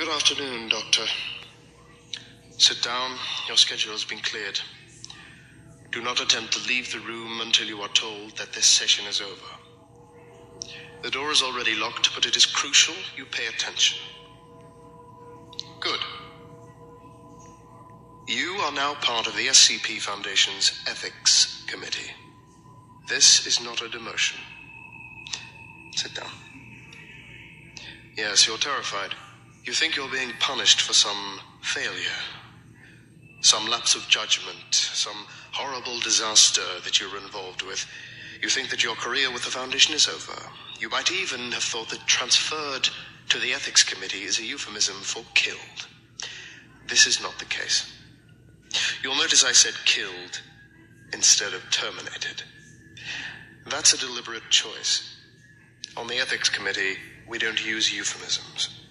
Good afternoon, Doctor. Sit down. Your schedule has been cleared. Do not attempt to leave the room until you are told that this session is over. The door is already locked, but it is crucial you pay attention. Good. You are now part of the SCP Foundation's Ethics Committee. This is not a demotion. Sit down. Yes, you're terrified. You think you're being punished for some failure, some lapse of judgment, some horrible disaster that you were involved with. You think that your career with the Foundation is over. You might even have thought that transferred to the Ethics Committee is a euphemism for killed. This is not the case. You'll notice I said killed instead of terminated. That's a deliberate choice. On the Ethics Committee, we don't use euphemisms.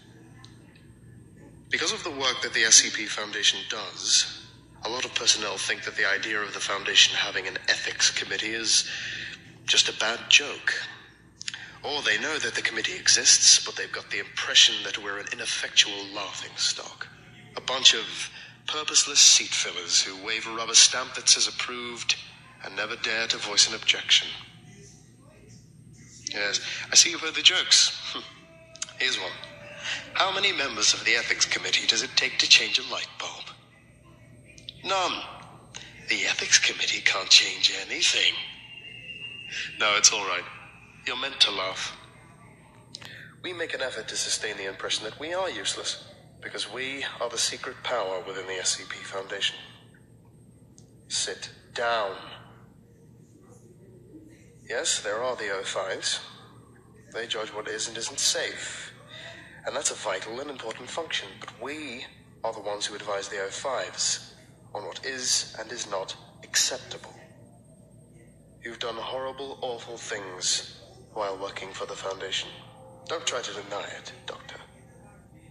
Because of the work that the SCP Foundation does, a lot of personnel think that the idea of the Foundation having an ethics committee is just a bad joke. Or they know that the committee exists, but they've got the impression that we're an ineffectual laughing stock. A bunch of purposeless seat fillers who wave a rubber stamp that says approved and never dare to voice an objection. Yes, I see you've heard the jokes. Here's one. How many members of the Ethics Committee does it take to change a light bulb? None. The Ethics Committee can't change anything. No, it's all right. You're meant to laugh. We make an effort to sustain the impression that we are useless, because we are the secret power within the SCP Foundation. Sit down. Yes, there are the O5s. They judge what is and isn't safe. And that's a vital and important function, but we are the ones who advise the O5s on what is and is not acceptable. You've done horrible, awful things while working for the Foundation. Don't try to deny it, Doctor.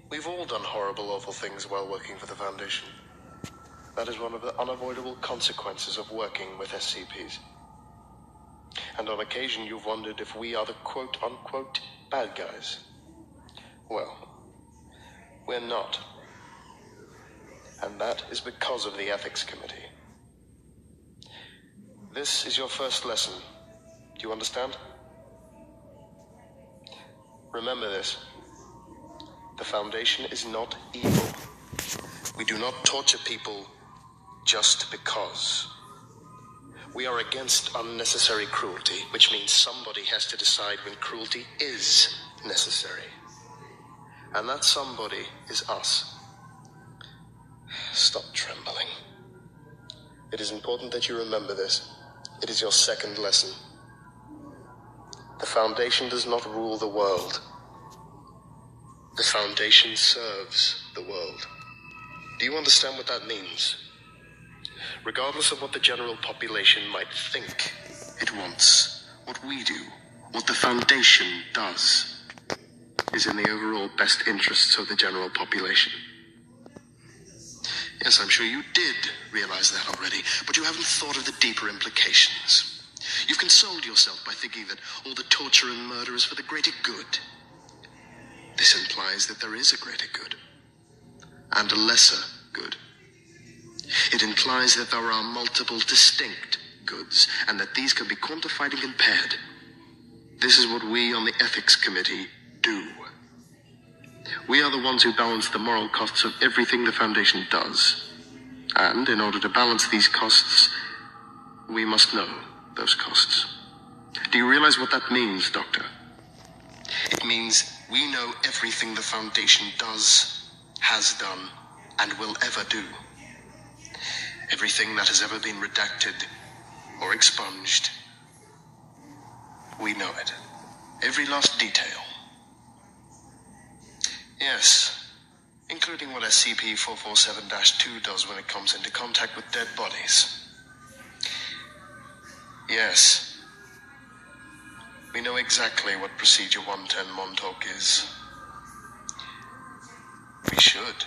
We've all done horrible, awful things while working for the Foundation. That is one of the unavoidable consequences of working with SCPs. And on occasion you've wondered if we are the quote-unquote bad guys. Well, we're not. And that is because of the Ethics Committee. This is your first lesson. Do you understand? Remember this. The Foundation is not evil. We do not torture people just because. We are against unnecessary cruelty, which means somebody has to decide when cruelty is necessary. And that somebody is us. Stop trembling. It is important that you remember this. It is your second lesson. The Foundation does not rule the world. The Foundation serves the world. Do you understand what that means? Regardless of what the general population might think it wants, what we do, what the Foundation does, is in the overall best interests of the general population. Yes, I'm sure you did realize that already, but you haven't thought of the deeper implications. You've consoled yourself by thinking that all the torture and murder is for the greater good. This implies that there is a greater good, and a lesser good. It implies that there are multiple distinct goods, and that these can be quantified and compared. This is what we on the Ethics Committee do. We are the ones who balance the moral costs of everything the Foundation does. And in order to balance these costs, we must know those costs. Do you realize what that means, Doctor? It means we know everything the Foundation does, has done, and will ever do. Everything that has ever been redacted or expunged. We know it. Every last detail. Yes, including what SCP-447-2 does when it comes into contact with dead bodies. Yes, we know exactly what Procedure 110 Montauk is. We should.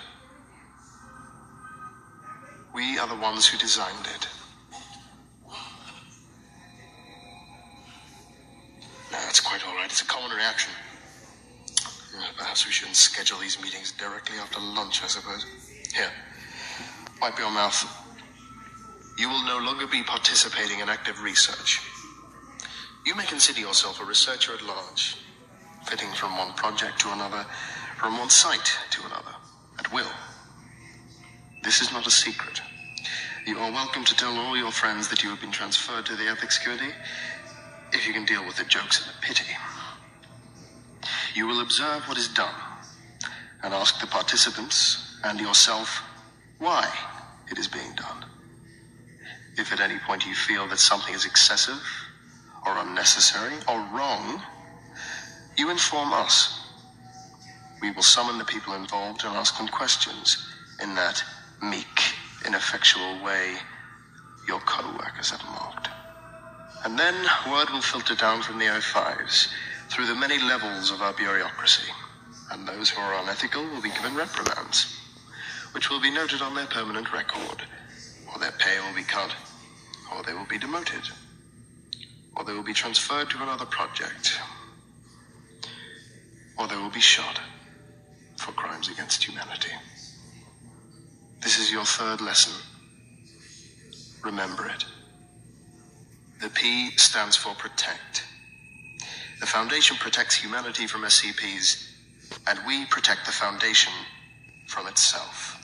We are the ones who designed it. No, that's quite all right. It's a common reaction. Perhaps Perhaps we shouldn't schedule these meetings directly after lunch, I suppose. Here, wipe your mouth. You will no longer be participating in active research. You may consider yourself a researcher at large, flitting from one project to another, from one site to another, at will. This is not a secret. You are welcome to tell all your friends that you have been transferred to the Ethics Committee, if you can deal with the jokes and the pity. You will observe what is done, and ask the participants and yourself why it is being done. If at any point you feel that something is excessive, or unnecessary, or wrong, you inform us. We will summon the people involved and ask them questions in that meek, ineffectual way your co-workers have marked. And then word will filter down from the O5s through the many levels of our bureaucracy, and those who are unethical will be given reprimands, which will be noted on their permanent record, or their pay will be cut, or they will be demoted, or they will be transferred to another project, or they will be shot for crimes against humanity. This is your third lesson. Remember it. The P stands for protect. The Foundation protects humanity from SCPs, and we protect the Foundation from itself.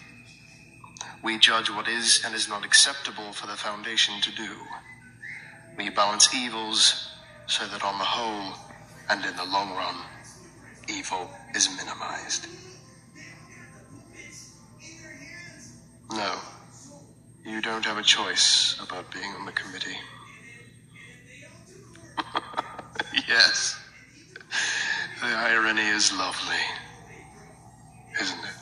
We judge what is and is not acceptable for the Foundation to do. We balance evils so that on the whole, and in the long run, evil is minimized. No, you don't have a choice about being on the committee. Yes, the irony is lovely, isn't it?